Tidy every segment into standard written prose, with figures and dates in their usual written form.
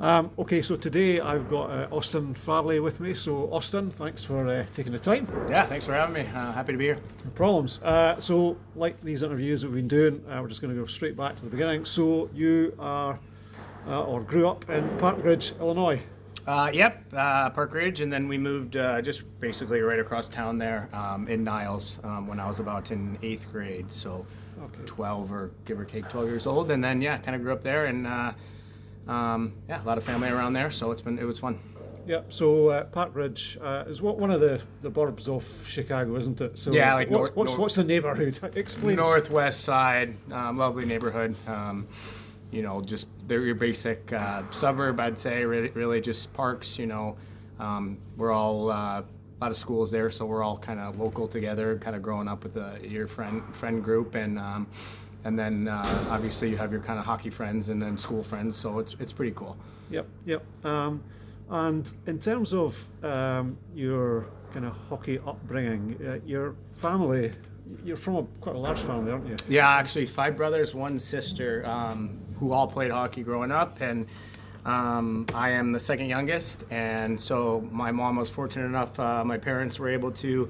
Okay, so today I've got Austin Farley with me. So, Austin, thanks for taking the time. Yeah, thanks for having me. Happy to be here. No problems. So, like these interviews that we've been doing, we're just going to go straight back to the beginning. So, you are or grew up in Park Ridge, Illinois. Yep, Park Ridge, and then we moved just basically right across town there in Niles when I was about in 8th grade, so Okay. 12 or give or take 12 years old, and then kind of grew up there, and a lot of family around there, so it was fun. Yeah, so Park Ridge is one of the burbs of Chicago, isn't it? So Yeah, like what's the neighborhood? Explain. Northwest side, lovely neighborhood. Just they're your basic suburb, I'd say. Really, just parks. We're all a lot of schools there, so we're all kind of local together, kind of growing up with your friend group, and then obviously you have your kind of hockey friends and then school friends. So it's pretty cool. Yep. And in terms of your kind of hockey upbringing, your family, you're from quite a large family, aren't you? Yeah, actually 5 brothers, 1 sister, who all played hockey growing up, and I am the second youngest, and so my mom was fortunate enough, my parents were able to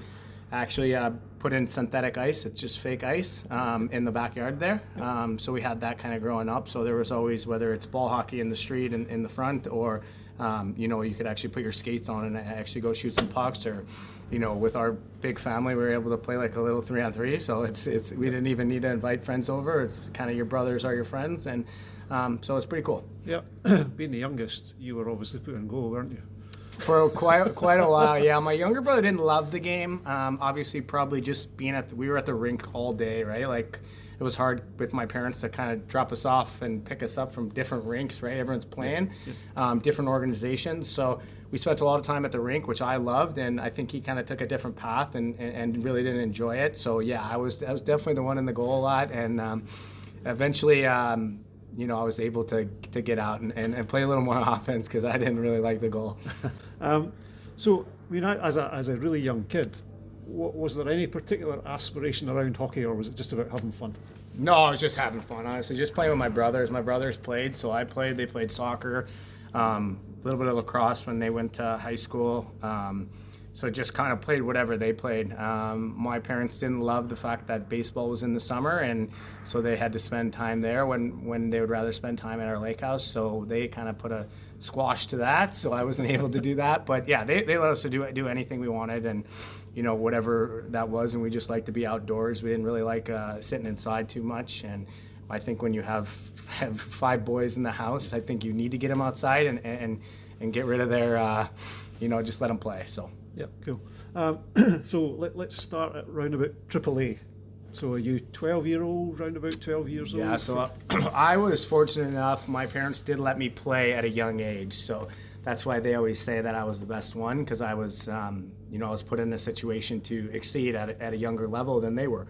actually put in synthetic ice. It's just fake ice in the backyard there. So we had that kind of growing up. So there was always, whether it's ball hockey in the street in the front, or you could actually put your skates on and actually go shoot some pucks, or with our big family, we were able to play like a little 3-on-3. So it's we didn't even need to invite friends over. It's kind of your brothers are your friends, and so it's pretty cool. Yeah, being the youngest, you were obviously put in goal, weren't you? For quite a while, yeah. My younger brother didn't love the game. Obviously, probably just being we were at the rink all day, right? Like, it was hard with my parents to kind of drop us off and pick us up from different rinks, right? Everyone's playing, different organizations. So we spent a lot of time at the rink, which I loved, and I think he kind of took a different path and really didn't enjoy it. So yeah, I was definitely the one in the goal a lot, and eventually. I was able to get out and play a little more offense because I didn't really like the goal. So, I mean, as a really young kid, was there any particular aspiration around hockey, or was it just about having fun? No, I was just having fun, honestly. Just playing with my brothers. My brothers played, so I played. They played soccer, a little bit of lacrosse when they went to high school. So just kind of played whatever they played. My parents didn't love the fact that baseball was in the summer, and so they had to spend time there when they would rather spend time at our lake house. So they kind of put a squash to that, so I wasn't able to do that. But yeah, they let us to do anything we wanted, and whatever that was, and we just liked to be outdoors. We didn't really like sitting inside too much, and I think when you have 5 boys in the house, I think you need to get them outside and get rid of their, just let them play. So. Yeah, cool. So let's start at round about AAA. So are you 12-year-old, round about 12 years old? Yeah, so I was fortunate enough, my parents did let me play at a young age. So that's why they always say that I was the best one, because I was, I was put in a situation to exceed at a younger level than they were.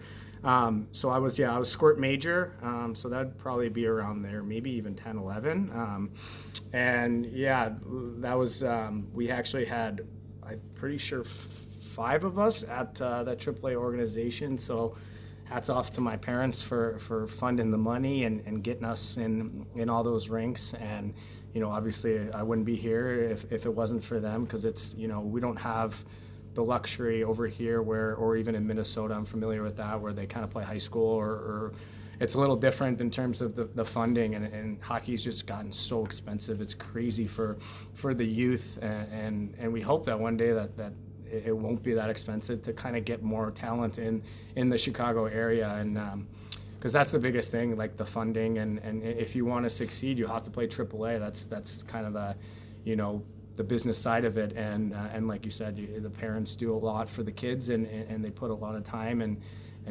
So I was squirt major, so that'd probably be around there, maybe even 10, 11. And yeah, that was, we actually had, I'm pretty sure 5 of us at that AAA organization. So hats off to my parents for funding the money and getting us in all those rinks. And, obviously I wouldn't be here if it wasn't for them, because it's, we don't have the luxury over here or even in Minnesota, I'm familiar with that, where they kind of play high school or it's a little different in terms of the funding, and hockey's just gotten so expensive. It's crazy for the youth, and we hope that one day that it won't be that expensive to kind of get more talent in the Chicago area, and because that's the biggest thing, like the funding, and if you want to succeed, you have to play AAA. That's kind of the business side of it, and like you said, the parents do a lot for the kids, and they put a lot of time and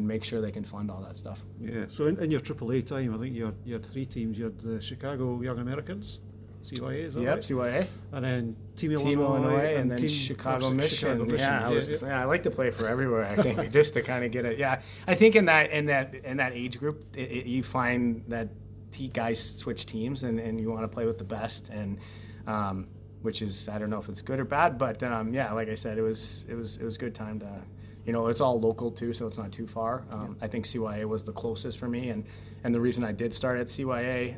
make sure they can fund all that stuff. Yeah, so in your AAA time, I think you had 3 teams. You had the Chicago Young Americans, CYA, is that right? Yep, CYA. And then Team Illinois, and then Chicago Mission. I like to play for everywhere, I think, just to kind of get it. Yeah, I think in that age group, you find that guys switch teams, and you want to play with the best, and which is, I don't know if it's good or bad, but like I said, it was good time to it's all local too, so it's not too far. I think CYA was the closest for me, and the reason I did start at CYA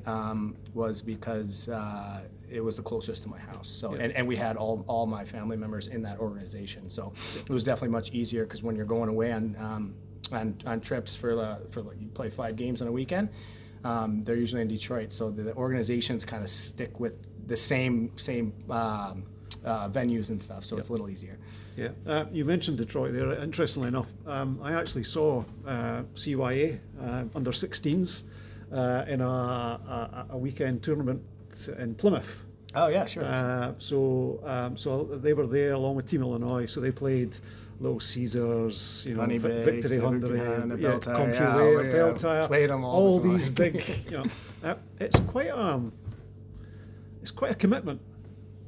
was because it was the closest to my house. So and we had all my family members in that organization, so it was definitely much easier, because when you're going away on trips for you play 5 games on a weekend, they're usually in Detroit, so the organizations kind of stick with the same venues and stuff, so it's a little easier. Yeah, you mentioned Detroit there. Interestingly enough, I actually saw CYA under 16s in a weekend tournament in Plymouth. Oh yeah, sure. So they were there along with Team Illinois. So they played Little Caesars, Victory Hundred, CompuWare, Beltire, played them all the time. These big. It's quite a commitment,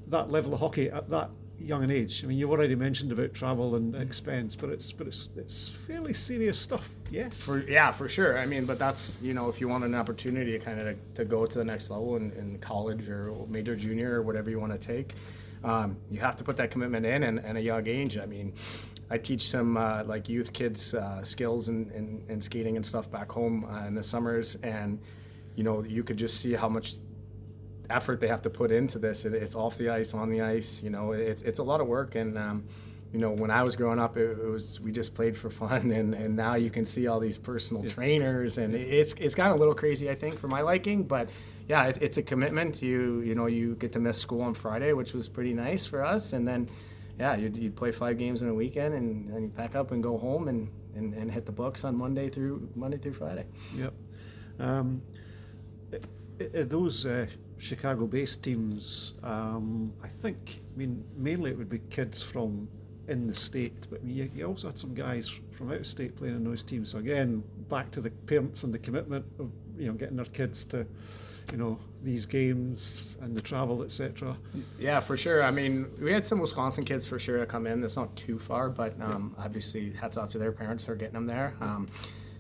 that level of hockey at that young an age. I mean, you already mentioned about travel and expense, but it's fairly serious stuff. Yes. For sure. I mean, but that's, if you want an opportunity to kind of to go to the next level in college or major, junior, or whatever you want to take, you have to put that commitment in and a young age. I mean, I teach some like youth kids skills and skating and stuff back home in the summers, and you could just see how much effort they have to put into this. It's off the ice, on the ice. It's a lot of work. And when I was growing up, we just played for fun. And now you can see all these personal trainers, and it's gotten a little crazy, I think, for my liking. But yeah, it's a commitment. You get to miss school on Friday, which was pretty nice for us. And then you'd play 5 games in a weekend, and you pack up and go home and hit the books on Monday through Friday. Yep. Those Chicago-based teams, I think, mainly it would be kids from in the state, but you also had some guys from out of state playing in those teams. So again, back to the parents and the commitment of getting their kids to these games and the travel, etc. Yeah, for sure. I mean, we had some Wisconsin kids for sure that come in. That's not too far, but obviously hats off to their parents for getting them there.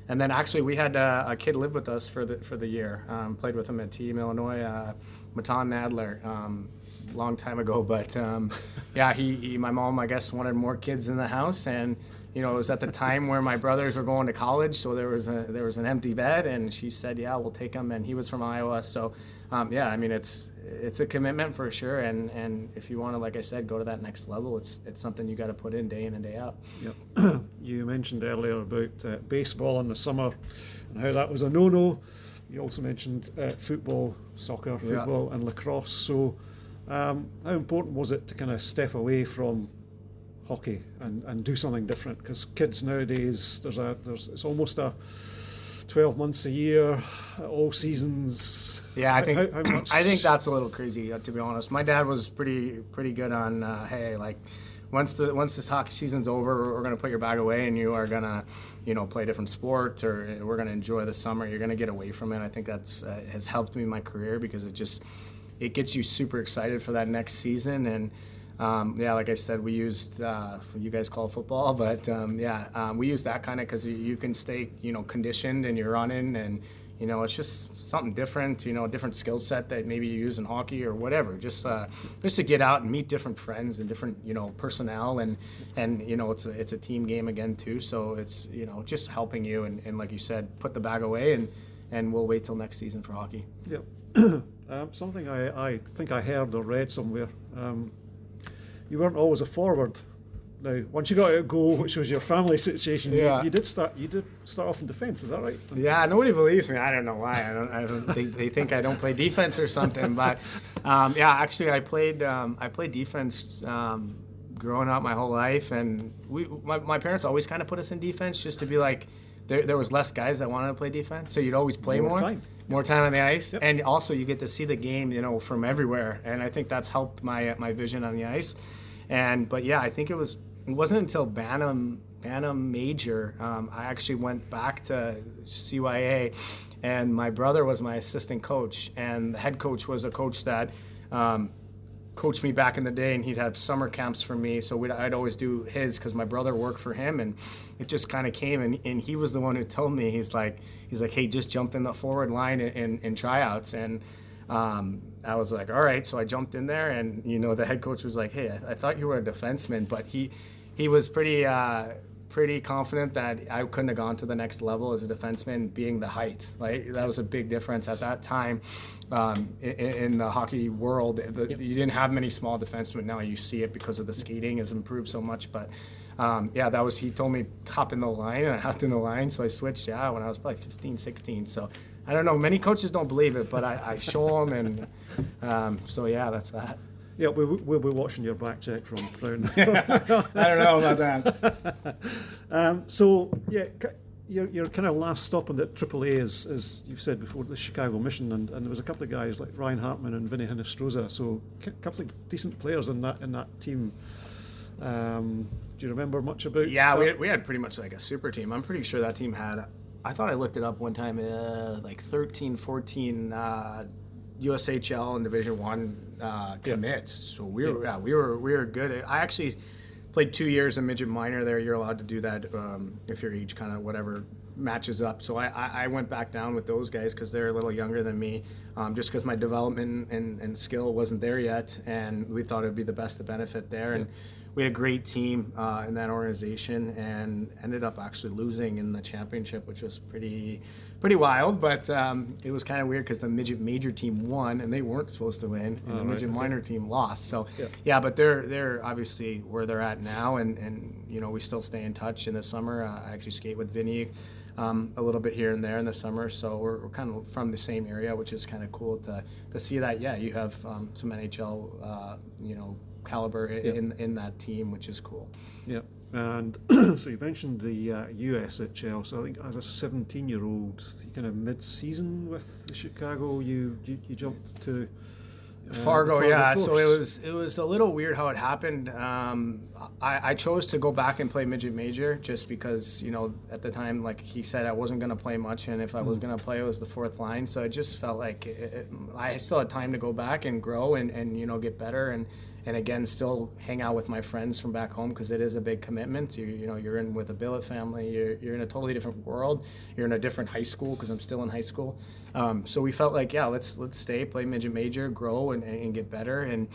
And then actually we had a kid live with us for the year. Played with him at Team Illinois, Matan Nadler, long time ago. But my mom, I guess, wanted more kids in the house, and it was at the time where my brothers were going to college, so there was an empty bed, and she said, "Yeah, we'll take him." And he was from Iowa, so it's a commitment for sure. And if you want to, like I said, go to that next level, it's something you got to put in and day out. Yep. You mentioned earlier about baseball in the summer and how that was a no-no. You also mentioned football, soccer, and lacrosse. So how important was it to kind of step away from hockey and do something different? Because kids nowadays, it's almost a 12 months a year, all seasons. Yeah, I think how much? I think that's a little crazy, to be honest. My dad was pretty good on hey, like once this hockey season's over, we're gonna put your bag away and you are gonna play a different sport, or we're gonna enjoy the summer. You're gonna get away from it. I think that's has helped me in my career, because it gets you super excited for that next season. And like I said, we used you guys call it football, but we use that kind of, because you can stay conditioned and you're running, and it's just something different, a different skill set that maybe you use in hockey or whatever. Just to get out and meet different friends and different personnel, and it's a team game again too. So it's just helping you, and like you said, put the bag away, and we'll wait till next season for hockey. Yep. Something I think I heard or read somewhere. You weren't always a forward. Now, once you got out of goal, which was your family situation, you did start off in defence. Is that right? Yeah, nobody believes me. I don't know why. They think I don't play defense or something. But actually, I played defense growing up my whole life, and my parents always kind of put us in defense just to be like, there was less guys that wanted to play defense, so you'd always play more time on the ice, and also you get to see the game, from everywhere, and I think that's helped my vision on the ice. But I think it wasn't until Bantam Major I actually went back to CYA, and my brother was my assistant coach, and the head coach was a coach that coached me back in the day, and he'd have summer camps for me, so I'd always do his, because my brother worked for him, and it just kind of came, and he was the one who told me, he's like, hey, just jump in the forward line in tryouts. And I was like, all right, so I jumped in there, and the head coach was like, hey, I thought you were a defenseman, but he was pretty pretty confident that I couldn't have gone to the next level as a defenseman, being the height. Like that was a big difference at that time in the hockey world. You didn't have many small defensemen. Now you see it because of the skating has improved so much. But that was, he told me hop in the line, and I hopped in the line, so I switched when I was probably 15, 16. So I don't know. Many coaches don't believe it, but I show them, and that's that. Yeah, we'll be watching your back check from Brown. I don't know about that. Your kind of last stop on the AAA is, as you've said before, the Chicago Mission, and there was a couple of guys like Ryan Hartman and Vinny Hinostroza, so a couple of decent players in that team. Do you remember much about? Yeah, we had pretty much like a super team. I'm pretty sure that team had, I thought I looked it up one time, like 13, 14 USHL and Division I commits. So we were good. I actually played 2 years in midget minor there. You're allowed to do that if your age kind of whatever matches up. So I went back down with those guys because they're a little younger than me, just because my development and skill wasn't there yet, and we thought it would be the best to benefit there. And we had a great team in that organization, and ended up actually losing in the championship, which was pretty wild. But it was kind of weird because the midget major team won, and they weren't supposed to win, and the midget minor team lost. So but they're obviously where they're at now, and we still stay in touch in the summer. I actually skate with Vinny a little bit here and there in the summer, so we're kind of from the same area, which is kind of cool to see that. You have some NHL caliber in that team, which is cool. Yeah, and so you mentioned the USHL. So I think as a 17-year-old, kind of mid-season with the Chicago, you jumped to Fargo. Force. So it was a little weird how it happened. I chose to go back and play midget major just because at the time, like he said, I wasn't going to play much, and if I was going to play, it was the fourth line. So it just felt like I still had time to go back and grow and get better and again still hang out with my friends from back home, because it is a big commitment. You're in with a billet family. You're in a totally different world. You're in a different high school, because I'm still in high school. So we felt like let's stay, play midget major, grow and get better. And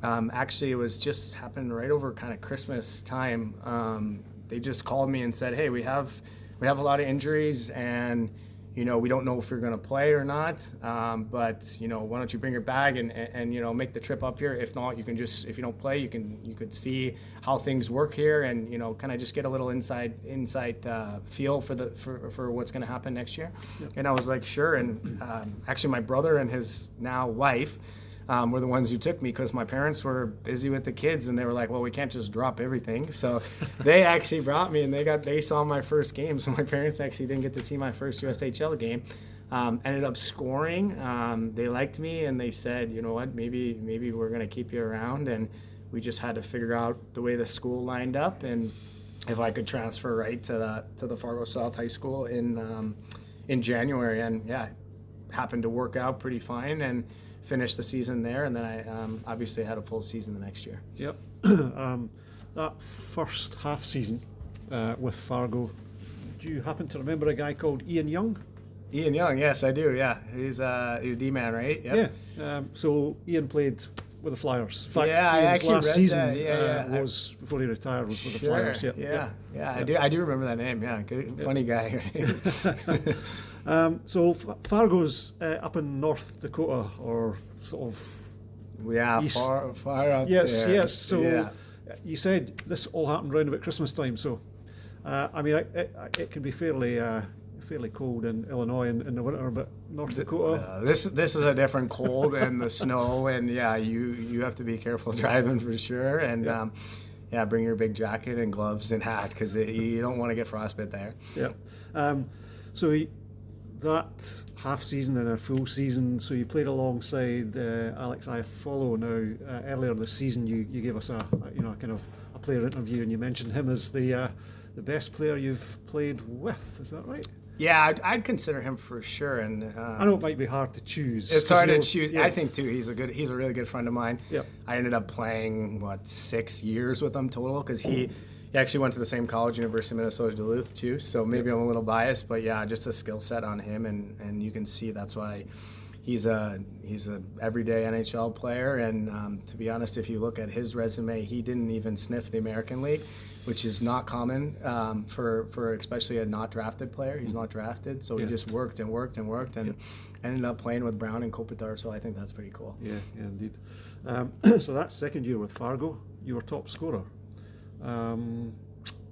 actually it was just happened right over kind of Christmas time. They just called me and said, hey, we have a lot of injuries, and we don't know if you're going to play or not, but why don't you bring your bag and make the trip up here? If not, you can just, if you don't play, you could see how things work here, and kind of just get a little inside feel for what's going to happen next year. Yep. And I was like, sure. And actually, my brother and his now wife were the ones who took me, because my parents were busy with the kids, and they were like, well, we can't just drop everything. So they actually brought me, and they saw my first game. So my parents actually didn't get to see my first USHL game. Ended up scoring. They liked me, and they said, you know what, maybe we're going to keep you around. And we just had to figure out the way the school lined up, and if I could transfer right to the Fargo South High School in January. And it happened to work out pretty fine, and finished the season there, and then I obviously had a full season the next year. Yep. That first half season with Fargo, do you happen to remember a guy called Ian Young? Ian Young, yes, I do. Yeah, he was D-man, right? Yep. Yeah. So Ian played with the Flyers. In fact, I Ian's actually last read season that. was before he retired was with the Flyers. Yeah. I do remember that name. Yeah, funny guy. So Fargo's up in North Dakota, or sort of east. far up yes, there. Yes. So you said this all happened around about Christmas time. So it can be fairly cold in Illinois in the winter, but North Dakota. This is a different cold and the snow, and you have to be careful driving for sure. And bring your big jacket and gloves and hat, because you don't want to get frostbite there. Yeah. That half season and a full season, so you played alongside Alex Iafallo. Now, earlier this season, you gave us a kind of a player interview, and you mentioned him as the best player you've played with. Is that right? Yeah, I'd consider him for sure. And I know it might be hard to choose. It's hard to choose. Yeah. I think too. He's a really good friend of mine. Yeah. I ended up playing 6 years with him total, because he actually went to the same college, University of Minnesota Duluth too. So maybe I'm a little biased, but just a skill set on him, and you can see that's why he's a everyday NHL player, and to be honest, if you look at his resume, he didn't even sniff the American League, which is not common for especially a not drafted player. He's not drafted, so he just worked and worked and worked, and ended up playing with Brown and Kopitar. So I think that's pretty cool. Yeah, indeed. So that second year with Fargo, you were top scorer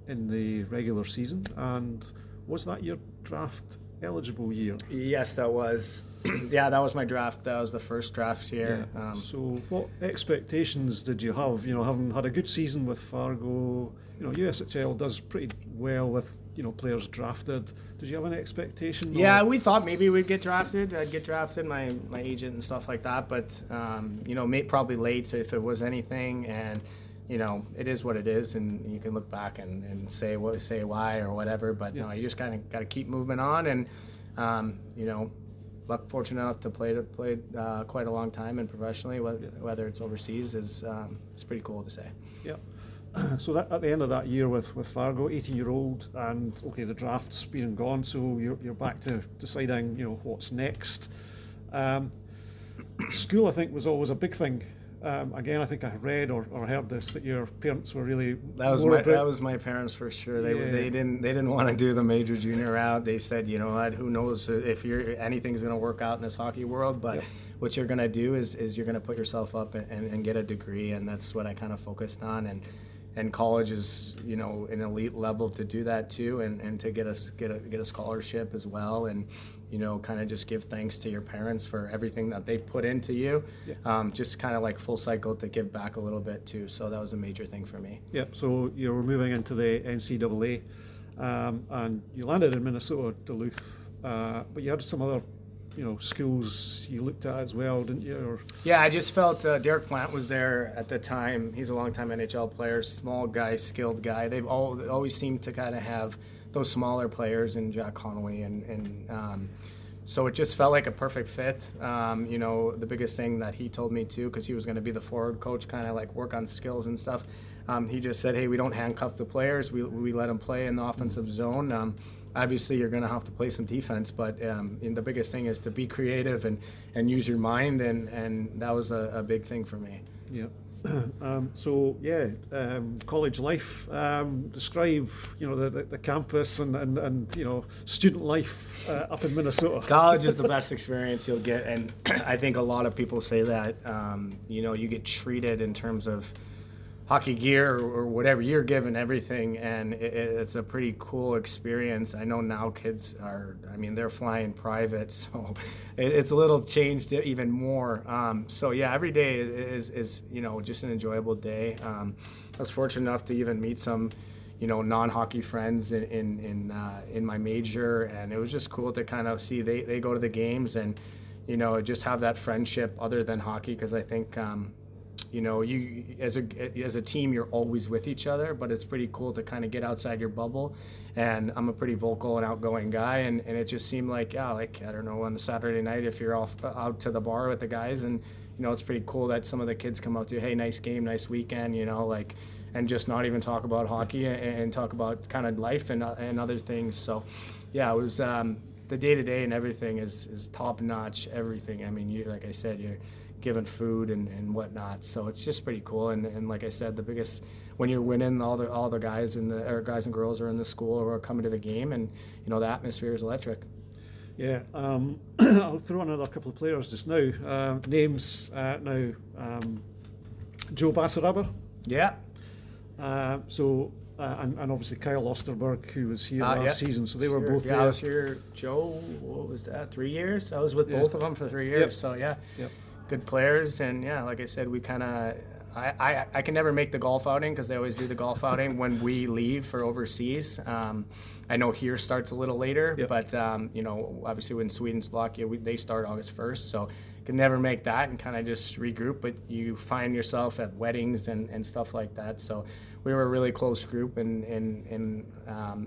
in the regular season, and was that your draft eligible year? Yes, that was. Yeah, that was my draft. That was the first draft here. Yeah. So what expectations did you have? Having had a good season with Fargo, USHL does pretty well with, players drafted. Did you have any expectation? Yeah, we thought maybe we'd get drafted. I'd get drafted, my agent and stuff like that. But, probably late if it was anything. And, it is what it is. And you can look back and say why or whatever. But, you just kind of got to keep moving on. And, fortunate enough to play quite a long time and professionally, whether it's overseas, it's pretty cool to say. Yeah. So that, at the end of that year with Fargo, 18-year-old, and okay, the draft's been and gone, so you're back to deciding, what's next. School, I think, was always a big thing. Again, I think I read or heard this, that your parents were really that was my parents for sure. They didn't want to do the major junior route. They said, what, who knows if anything's going to work out in this hockey world, but what you're going to do is you're going to put yourself up and get a degree, and that's what I kind of focused on. And college is, an elite level to do that too, and to get a scholarship as well, and kind of just give thanks to your parents for everything that they put into you. Just kind of like full cycle to give back a little bit too. So that was a major thing for me. Yep. So you were moving into the NCAA, and you landed in Minnesota, Duluth, but you had some other schools you looked at as well, didn't you? Yeah, I just felt Derek Plant was there at the time. He's a longtime NHL player, small guy, skilled guy. They've always seemed to kind of have those smaller players in Jack Connolly, and so it just felt like a perfect fit. The biggest thing that he told me too, because he was going to be the forward coach, kind of like work on skills and stuff. He just said, hey, we don't handcuff the players. We let them play in the offensive zone. Obviously, you're going to have to play some defense, but the biggest thing is to be creative and use your mind, and that was a big thing for me. Yeah. College life. Describe, the campus and student life up in Minnesota. College is the best experience you'll get, and I think a lot of people say that. You get treated in terms of hockey gear or whatever, you're given everything, and it's a pretty cool experience. I know now kids they're flying private, so it's a little changed even more. Every day is just an enjoyable day. I was fortunate enough to even meet some non-hockey friends in my major, and it was just cool to kind of see they go to the games and just have that friendship other than hockey, because I think you as a team, you're always with each other, but it's pretty cool to kind of get outside your bubble. And I'm a pretty vocal and outgoing guy, and it just seemed like, I don't know, on the Saturday night, if you're out to the bar with the guys, and it's pretty cool that some of the kids come up to you, hey, nice game, nice weekend, and just not even talk about hockey and talk about kind of life and other things. So it was the day-to-day and everything is top-notch, everything. I mean, like I said, you're given food and whatnot, so it's just pretty cool. And like I said, the biggest, when you're winning, all the guys guys and girls are in the school or are coming to the game, and the atmosphere is electric. Yeah, I'll throw in another couple of players just now. Names now, Joe Bassaraba. Yeah. And obviously Kyle Osterberg, who was here last season, so they were both there. Yeah, I was here, Joe, what was that, 3 years? I was with both of them for 3 years, so Yep. Good players, and like I said, we kind of, I can never make the golf outing because they always do the golf outing when we leave for overseas. I know here starts a little later, but obviously when Sweden, Slovakia, they start August 1st, so can never make that and kind of just regroup, but you find yourself at weddings and stuff like that. So we were a really close group, and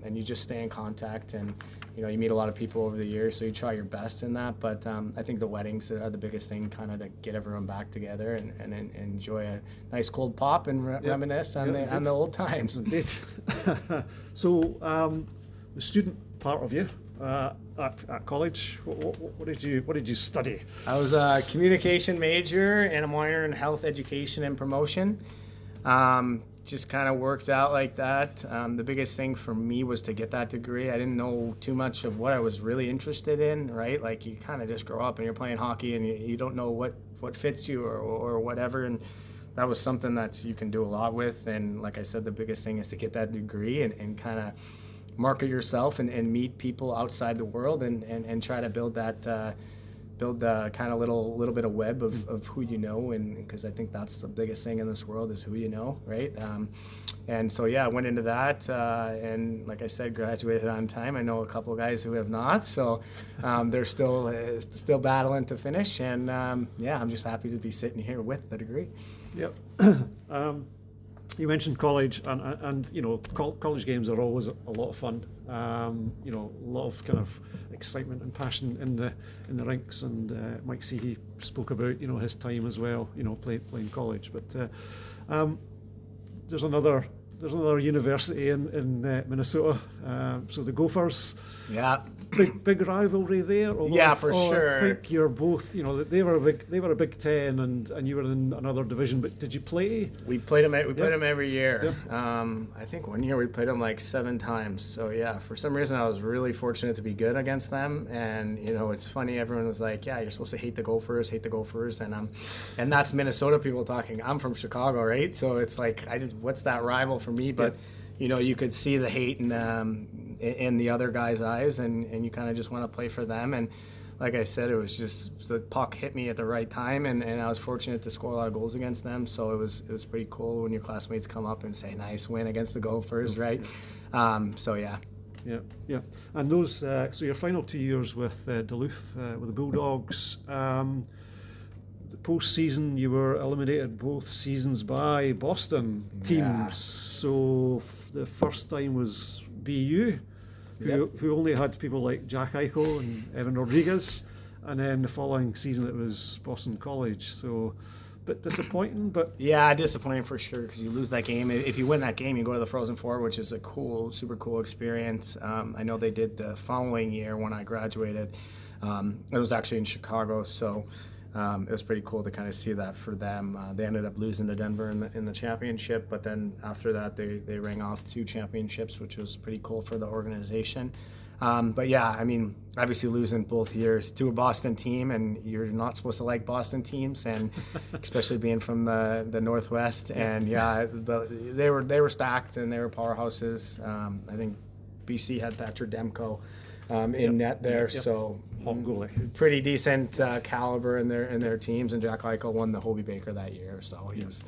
you just stay in contact, and you meet a lot of people over the years, so you try your best in that. But I think the weddings are the biggest thing, kind of to get everyone back together and enjoy a nice cold pop and reminisce on the old times. So the student part of you, at college? What did you study? I was a communication major and a minor in health education and promotion. Just kind of worked out like that. The biggest thing for me was to get that degree. I didn't know too much of what I was really interested in, right? Like you kind of just grow up and you're playing hockey and you don't know what fits you or whatever. And that was something that you can do a lot with. And like I said, the biggest thing is to get that degree and kind of market yourself and meet people outside the world and try to build that build the kind of little bit of web of who you know, and because I think that's the biggest thing in this world is who you know, right? And so I went into that, and like I said, graduated on time. I know a couple of guys who have not, so they're still battling to finish, and I'm just happy to be sitting here with the degree. Yep. You mentioned college, and college games are always a lot of fun. A lot of kind of excitement and passion in the rinks. And Mike Seehey spoke about his time as well, playing college. But there's another university in Minnesota. So the Gophers. Yeah. Big rivalry there. For sure. I think you're both. They were a Big Ten, and you were in another division. But did you play? We played them. We played them every year. Yeah. I think one year we played them like 7 times. So for some reason I was really fortunate to be good against them. And it's funny. Everyone was like, "Yeah, you're supposed to hate the Gophers," and that's Minnesota people talking. I'm from Chicago, right? So it's like, what's that rival for me? But you could see the hate in the other guy's eyes, and you kind of just want to play for them. And like I said, it was just the puck hit me at the right time, and I was fortunate to score a lot of goals against them. So it was pretty cool when your classmates come up and say, "Nice win against the Gophers," right? Yeah. And those, so your final 2 years with Duluth, with the Bulldogs, the postseason, you were eliminated both seasons by Boston teams. Yeah. So the first time was BU, who only had people like Jack Eichel and Evan Rodriguez, and then the following season it was Boston College. So a bit disappointing, but disappointing for sure, because you lose that game. If you win that game, you go to the Frozen Four, which is a super cool experience. I know they did the following year when I graduated. It was actually in Chicago, so it was pretty cool to kind of see that for them. They ended up losing to Denver in the championship, but then after that they rang off 2 championships, which was pretty cool for the organization. Obviously losing both years to a Boston team, and you're not supposed to like Boston teams, and especially being from the Northwest. And they were stacked and they were powerhouses. I think BC had Thatcher Demko in net there, so home goalie, pretty decent caliber in their teams. And Jack Eichel won the Hobey Baker that year, so he was.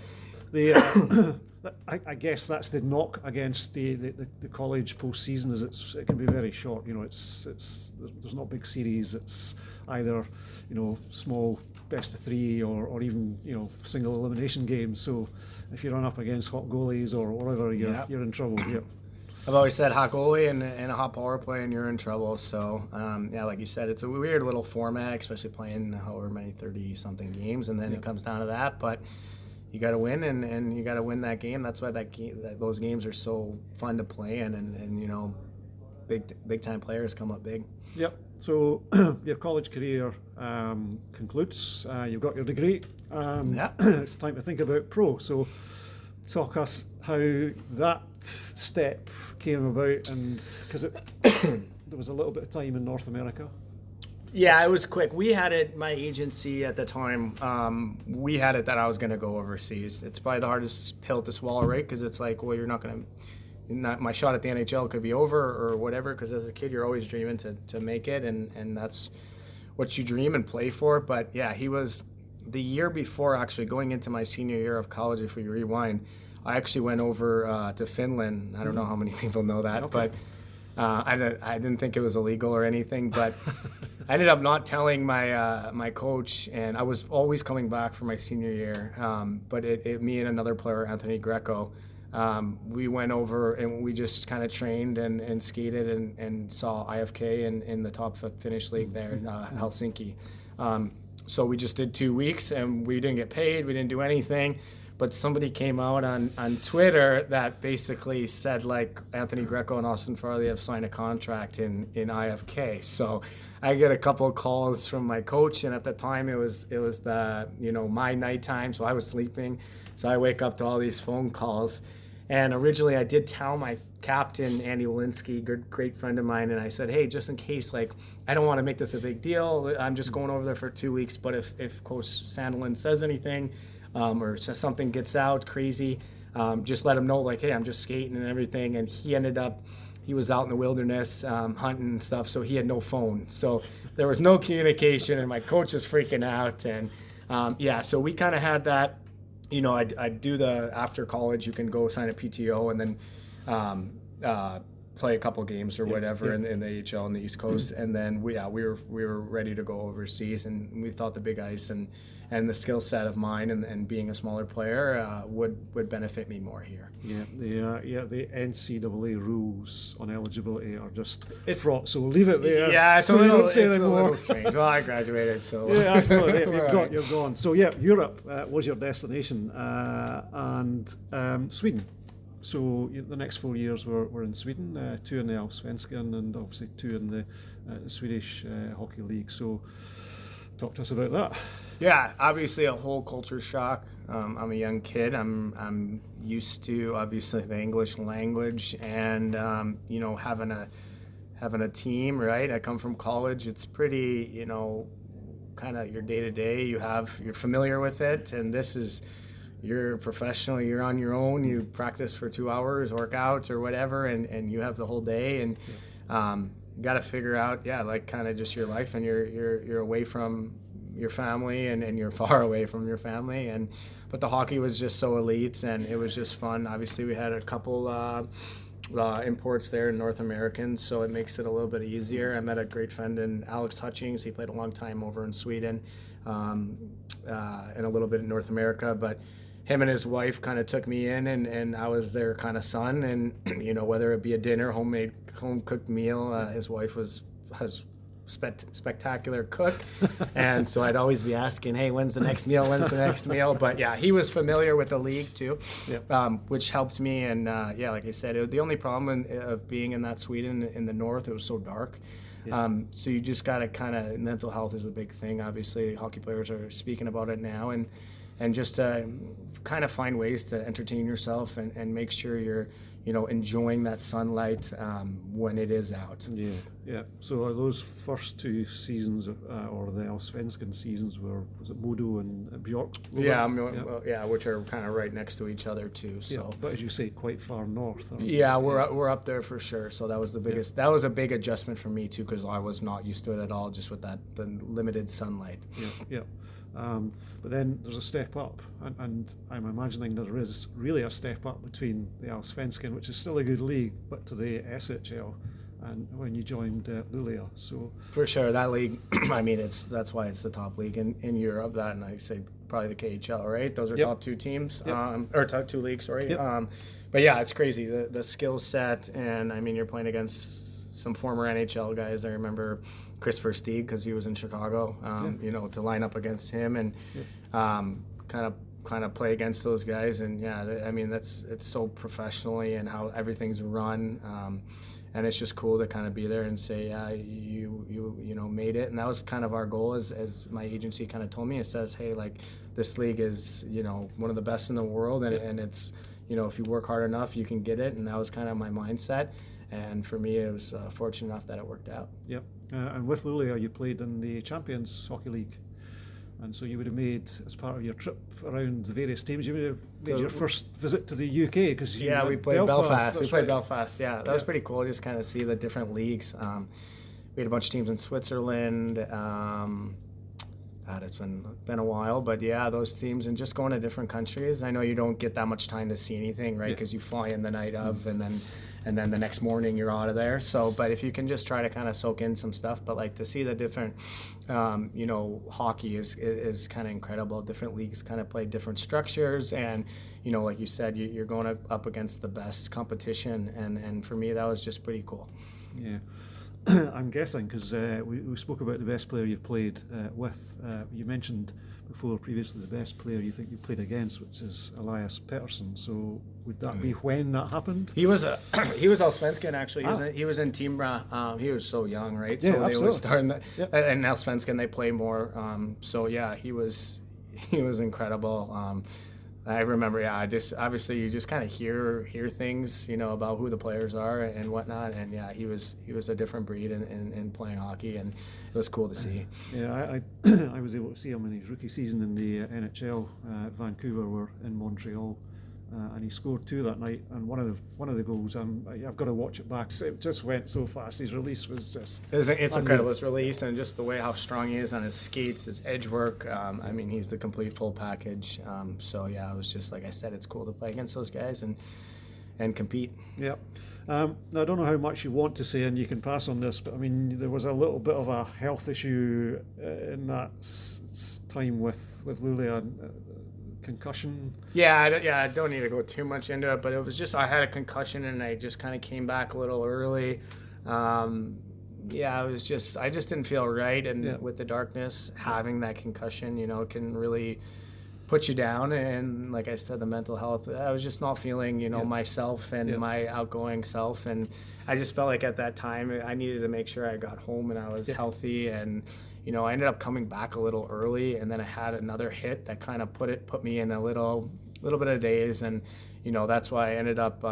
I guess that's the knock against the college postseason, is it can be very short. There's not big series. It's either small best of 3 or even single elimination games. So if you run up against hot goalies or whatever, you're in trouble. Yep. I've always said hot goalie and a hot power play, and you're in trouble. So, like you said, it's a weird little format, especially playing however many 30-something games, and then it comes down to that. But you got to win, and you got to win that game. That's why those games are so fun to play in, and big time players come up big. Yep. So your college career concludes. You've got your degree. It's time to think about pro. So talk us how that step came about, and because there was a little bit of time in North America. Yeah, it was quick. We had it, my agency at the time, we had it that I was going to go overseas. It's probably the hardest pill to swallow, right? Because it's like, well, you're not going to, my shot at the NHL could be over or whatever, because as a kid, you're always dreaming to make it, and that's what you dream and play for. But he was the year before, actually, going into my senior year of college, if we rewind, I actually went over to Finland. I don't know how many people know that, but I didn't think it was illegal or anything. But I ended up not telling my coach, and I was always coming back for my senior year. But me and another player, Anthony Greco, we went over and we just kind of trained and skated and saw IFK in the top Finnish league there, Helsinki. So we just did 2 weeks, and we didn't get paid. We didn't do anything. But somebody came out on Twitter that basically said, like, Anthony Greco and Austin Farley have signed a contract in IFK. So I get a couple of calls from my coach, and at the time it was the, my nighttime, so I was sleeping. So I wake up to all these phone calls. And originally I did tell my captain, Andy Walensky, great friend of mine, and I said, hey, just in case, like, I don't want to make this a big deal. I'm just going over there for 2 weeks, but if Coach Sandelin says anything, or something gets out crazy, just let him know, like, hey, I'm just skating and everything. And he was out in the wilderness hunting and stuff, so he had no phone. So there was no communication, and my coach was freaking out. And so we kind of had that. I'd do the after college, you can go sign a PTO and then play a couple games or whatever in the AHL on the East Coast. And then we were ready to go overseas, and we thought the big ice and the skill set of mine and being a smaller player would benefit me more here. The NCAA rules on eligibility are just fraught, so we'll leave it there. Yeah, it's a little strange. Well, I graduated, so yeah, absolutely. You're gone. So Europe was your destination, and Sweden. So the next 4 years were in Sweden, 2 in the Allsvenskan and obviously 2 in the Swedish Hockey League. So talk to us about that. Yeah, obviously a whole culture shock. I'm a young kid. I'm used to obviously the English language and having a team. Right, I come from college. It's pretty kind of your day to day. You're familiar with it, and this is. You're professional, you're on your own, you practice for 2 hours, work out or whatever, and you have the whole day, and you got to figure out, like kind of just your life, and you're away from your family, and you're far away from your family, but the hockey was just so elite, and it was just fun. Obviously, we had a couple imports there, North Americans, so it makes it a little bit easier. I met a great friend in Alex Hutchings. He played a long time over in Sweden, and a little bit in North America, but him and his wife kind of took me in, and I was their kind of son. And whether it be a dinner, home cooked meal, his wife was spectacular cook, and so I'd always be asking, hey, when's the next meal? But yeah, he was familiar with the league too, which helped me. And like I said, the only problem of being in that Sweden in the north, it was so dark. So you just got to kind of, mental health is a big thing. Obviously, hockey players are speaking about it now, and just kind of find ways to entertain yourself and make sure you're, enjoying that sunlight when it is out. Yeah. So are those first 2 seasons, or the Allsvenskan seasons, was it Modo and Bjork? Which are kind of right next to each other too. So, but as you say, quite far north. We're up there for sure. So that was the biggest. That was a big adjustment for me too, because I was not used to it at all, just with the limited sunlight. But then there's a step up, and I'm imagining there is really a step up between the Allsvenskan, which is still a good league, but to the SHL, and when you joined Luleå. So for sure, that league, I mean, that's why it's the top league in Europe. That, and I say probably the KHL, right? Those are top 2 teams, or top 2 leagues, sorry. But yeah, it's crazy, the skill set, and I mean, you're playing against some former NHL guys. I remember Chris Versteeg, because he was in Chicago, to line up against him and kind of play against those guys. And I mean, it's so professionally and how everything's run, and it's just cool to kind of be there and say, you made it. And that was kind of our goal, as my agency kind of told me. It says, hey, like, this league is one of the best in the world, and it's if you work hard enough, you can get it. And that was kind of my mindset. And for me, it was fortunate enough that it worked out. Yep. And with Luleå, you played in the Champions Hockey League. And so you would have made, as part of your trip around the various teams, you would have made your first visit to the UK. We played Belfast. We played Belfast, that was pretty cool, just kind of see the different leagues. We had a bunch of teams in Switzerland. It's been a while, but those teams, and just going to different countries. I know you don't get that much time to see anything, right? Because you fly in the night of, and then the next morning you're out of there. So, but if you can just try to kind of soak in some stuff, but like to see the different, hockey is kind of incredible. Different leagues kind of play different structures, and like you said, you're going up against the best competition, and for me that was just pretty cool. Yeah. I'm guessing, because we spoke about the best player you've played with. You mentioned before previously the best player you think you played against, which is Elias Pettersson. So would that be when that happened? He was Allsvenskan actually. He was in Timbra. He was so young, right? So absolutely. They were starting that, and Allsvenskan they play more. So yeah, he was incredible. I remember, obviously you just kind of hear things, about who the players are and whatnot, and yeah, he was a different breed in playing hockey, and it was cool to see. Yeah, I was able to see him in his rookie season in the NHL. Vancouver were in Montreal, and he scored 2 that night. And one of the goals, I've got to watch it back. It just went so fast. His release was just it's incredible. His release and just the way how strong he is on his skates, his edge work. I mean, he's the complete full package. So yeah, it was just like I said, it's cool to play against those guys and compete. Yeah. Now, I don't know how much you want to say, and you can pass on this, but I mean, there was a little bit of a health issue in that time with Luleå. Concussion. I don't need to go too much into it, but it was just I had a concussion and I just kind of came back a little early. It was just I just didn't feel right, and with the darkness, having that concussion, can really put you down. And like I said, the mental health, I was just not feeling, myself and my outgoing self, and I just felt like at that time I needed to make sure I got home and I was healthy. And I ended up coming back a little early, and then I had another hit that kind of put me in a little bit of daze, and that's why I ended up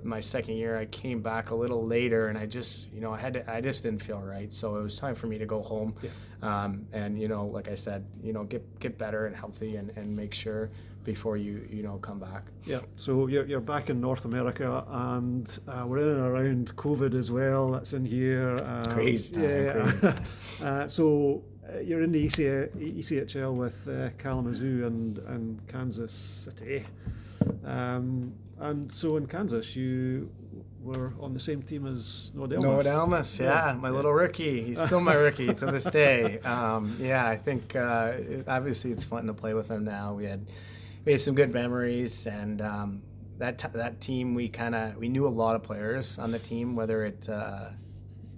my second year I came back a little later, and I just I just didn't feel right, so it was time for me to go home. And like I said, get better and healthy and make sure before you come back. Yeah. So you're back in North America, and we're in and around COVID as well. That's in here. Crazy time. So you're in the ECHL with Kalamazoo and Kansas City. And so in Kansas, you were on the same team as Noah Delmas. My little rookie. He's still my rookie to this day. I think obviously it's fun to play with him now. We had some good memories, and that team we knew a lot of players on the team, whether it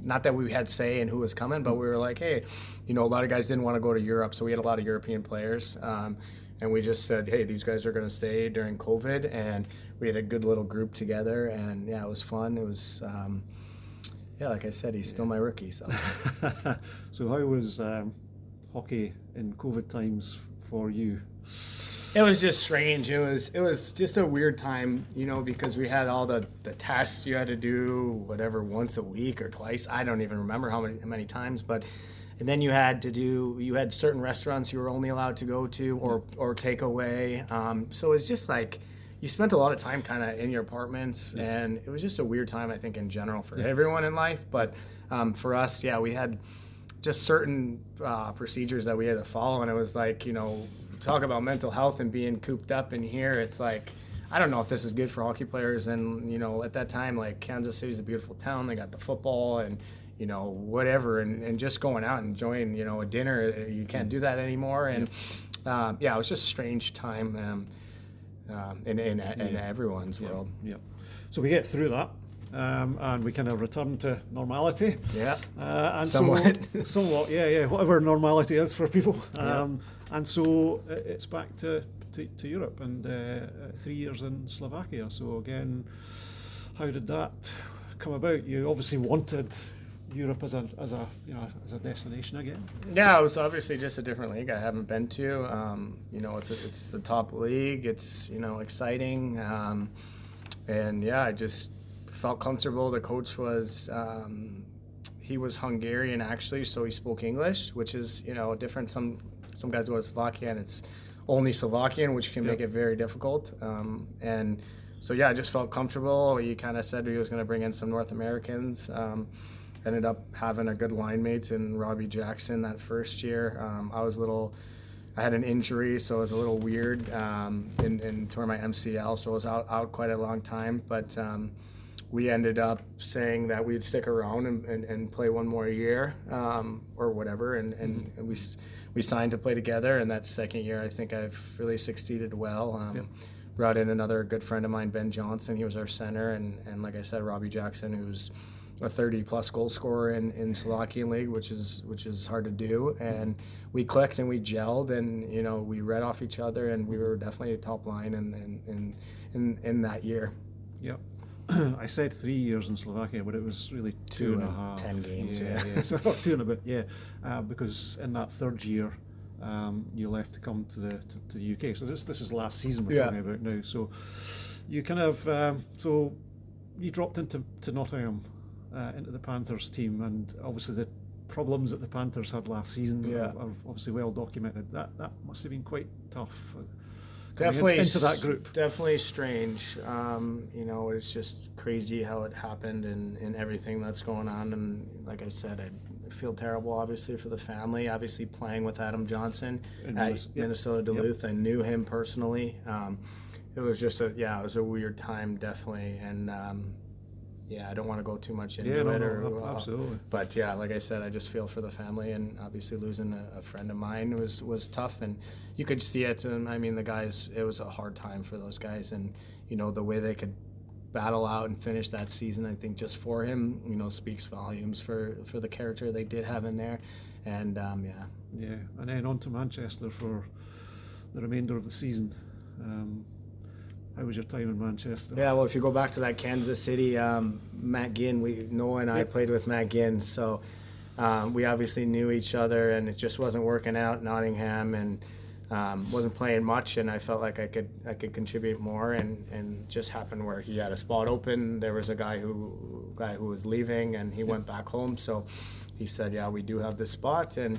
not that we had say in who was coming, but we were like, hey, a lot of guys didn't want to go to Europe, so we had a lot of European players. And we just said, hey, these guys are going to stay during COVID, and we had a good little group together, and it was fun. It was, like I said, he's still my rookie. So, so how was hockey in COVID times for you? It was just strange. It was just a weird time, because we had all the tests you had to do, whatever, once a week or twice. I don't even remember how many times, but. And then you had certain restaurants you were only allowed to go to or take away. So it's just like you spent a lot of time kind of in your apartments, and it was just a weird time, I think, in general for everyone in life. But for us, we had just certain procedures that we had to follow, and it was like, talk about mental health and being cooped up in here. It's like, I don't know if this is good for hockey players. And, at that time, like Kansas City's a beautiful town. They got the football and, whatever, and just going out and enjoying, a dinner. You can't do that anymore. And, it was just a strange time in everyone's world. Yeah. So we get through that. And we kind of return to normality. Yeah. And somewhat. Somewhat, whatever normality is for people. And so it's back to Europe, and 3 years in Slovakia. So again, how did that come about? You obviously wanted Europe as a destination again. Yeah, it was obviously just a different league I haven't been to. It's the top league. It's exciting, and I just felt comfortable. The coach was he was Hungarian actually, so he spoke English, which is different. Some guys go to Slovakia and it's only Slovakian, which can make it very difficult. And so I just felt comfortable. He kind of said he was going to bring in some North Americans. Ended up having a good line mate in Robbie Jackson that first year. I had an injury, so it was a little weird and tore my MCL, so I was out quite a long time. But we ended up saying that we'd stick around and play one more year or whatever, and we signed to play together. And that second year, I think I've really succeeded well. Brought in another good friend of mine, Ben Johnson. He was our center, and like I said, Robbie Jackson, who's a 30-plus goal scorer in Slovakian league, which is hard to do. And we clicked and we gelled, and we read off each other, and we were definitely a top line in that year. Yep. I said 3 years in Slovakia, but it was really 2.5. 10 games. Yeah. So 2 and a bit. Yeah, because in that third year, you left to come to the UK. So this is last season we're talking about now. So you kind of so you dropped into Nottingham, into the Panthers team, and obviously the problems that the Panthers had last season are obviously well documented. That must have been quite tough. Definitely into that group. Definitely strange. It's just crazy how it happened and everything that's going on. And like I said, I feel terrible, obviously, for the family. Obviously, playing with Adam Johnson at Minnesota Duluth, I knew him personally. It was just it was a weird time, definitely. And I don't want to go too much into it. Absolutely. But like I said, I just feel for the family, and obviously losing a friend of mine was tough, and you could see it. And I mean, the guys, it was a hard time for those guys, and the way they could battle out and finish that season, I think just for him, speaks volumes for the character they did have in there, and and then on to Manchester for the remainder of the season. How was your time in Manchester? Yeah, well, if you go back to that Kansas City, Matt Ginn, Noah and I played with Matt Ginn, so we obviously knew each other, and it just wasn't working out. Nottingham, and wasn't playing much, and I felt like I could contribute more, and just happened where he had a spot open. There was a guy who was leaving, and he went back home, so he said, "Yeah, we do have this spot," and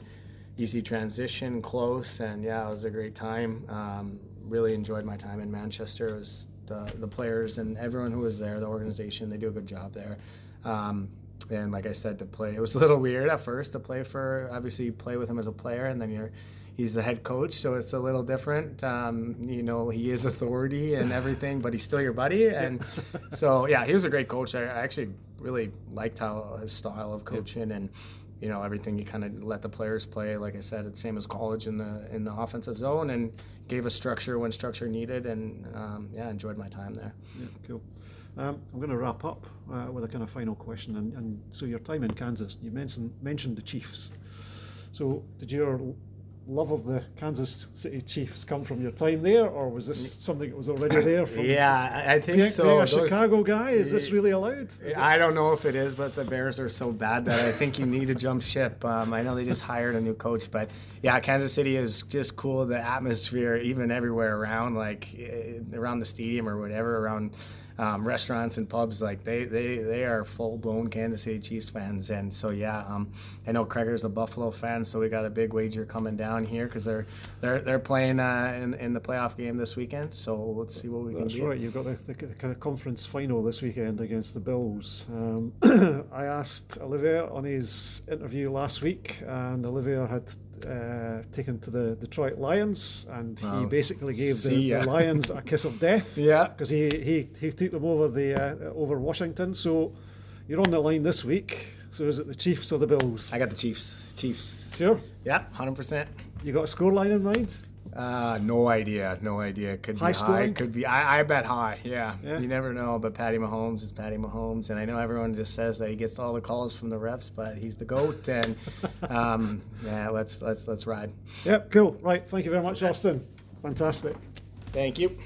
easy transition, close, and it was a great time. Really enjoyed my time in Manchester. It was the players and everyone who was there, the organization, they do a good job there. And like I said, to play, it was a little weird at first to play obviously you play with him as a player, and then he's the head coach, so it's a little different. He is authority and everything, but he's still your buddy. And so, he was a great coach. I actually really liked his style of coaching, and everything. You kind of let the players play. Like I said, it's same as college in the offensive zone, and gave us structure when structure needed, and enjoyed my time there. Yeah, cool. I'm going to wrap up with a kind of final question. And so your time in Kansas, you mentioned the Chiefs. So did your love of the Kansas City Chiefs come from your time there, or was this something that was already there? From I think so. Being a Chicago guy, is this really allowed? I don't know if it is, but the Bears are so bad that I think you need to jump ship. I know they just hired a new coach, but Kansas City is just cool. The atmosphere, even everywhere around, like around the stadium or whatever, around restaurants and pubs, like they are full-blown Kansas City Chiefs fans. And so I know Kreger's a Buffalo fan, so we got a big wager coming down here because they're playing in the playoff game this weekend. So let's see what we can do. That's right. You've got the kind of conference final this weekend against the Bills. I asked Olivier on his interview last week, and Olivier had taken to the Detroit Lions, and he basically gave the Lions a kiss of death. Because he took them over Washington. So you're on the line this week. So is it the Chiefs or the Bills? I got the Chiefs. Sure. Yeah, 100%. You got a scoreline in mind? No idea. Could be high. Could be. I bet high. Yeah. You never know. But Patty Mahomes is Patty Mahomes, and I know everyone just says that he gets all the calls from the refs, but he's the GOAT. And let's ride. Yep. Cool. Right. Thank you very much, Austin. Fantastic. Thank you.